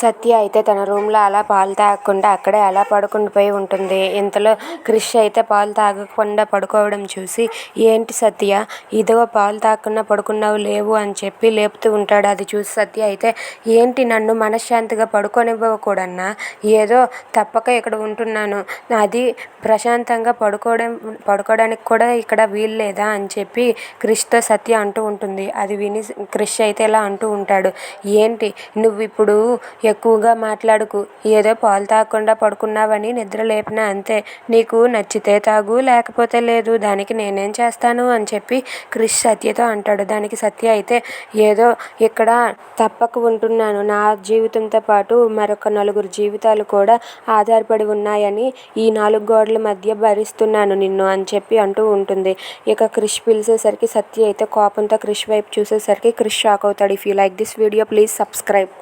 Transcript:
సత్య అయితే తన రూమ్లో అలా పాలు తాగకుండా అక్కడే అలా పడుకుండిపోయి ఉంటుంది. ఇంతలో క్రిష్ అయితే పాలు తాగకుండా పడుకోవడం చూసి, ఏంటి సత్య ఇదిగో పాలు తాగకుండా పడుకున్నావు లేవు అని చెప్పి లేపుతూ ఉంటాడు. అది చూసి సత్య అయితే, ఏంటి నన్ను మనశ్శాంతిగా పడుకోనివ్వకూడన్నా, ఏదో తప్పక ఇక్కడ ఉంటున్నాను, అది ప్రశాంతంగా పడుకోవడానికి కూడా ఇక్కడ వీలు లేదా అని చెప్పి క్రిష్తో సత్య అంటూ ఉంటుంది. అది విని క్రిష్ అయితే ఇలా అంటూ ఉంటాడు, ఏంటి నువ్వు ఇప్పుడు ఎక్కువగా మాట్లాడుకు, ఏదో పాలు తాగకుండా పడుకున్నావని నిద్ర లేపిన అంతే, నీకు నచ్చితే తాగు లేకపోతే లేదు, దానికి నేనేం చేస్తాను అని చెప్పి క్రిష్ సత్యతో అంటాడు. దానికి సత్య అయితే, ఏదో ఇక్కడ తప్పక ఉంటున్నాను, నా జీవితంతో పాటు మరొక నలుగురు జీవితాలు కూడా ఆధారపడి ఉన్నాయని ఈ 4 గోడల మధ్య భరిస్తున్నాను నిన్ను అని చెప్పి అంటూ ఉంటుంది. ఇక క్రిష్ పిలిచేసరికి సత్య అయితే కోపంతో క్రిష్ వైపు చూసేసరికి క్రిష్ షాక్ అవుతాడు. If you like this video please subscribe.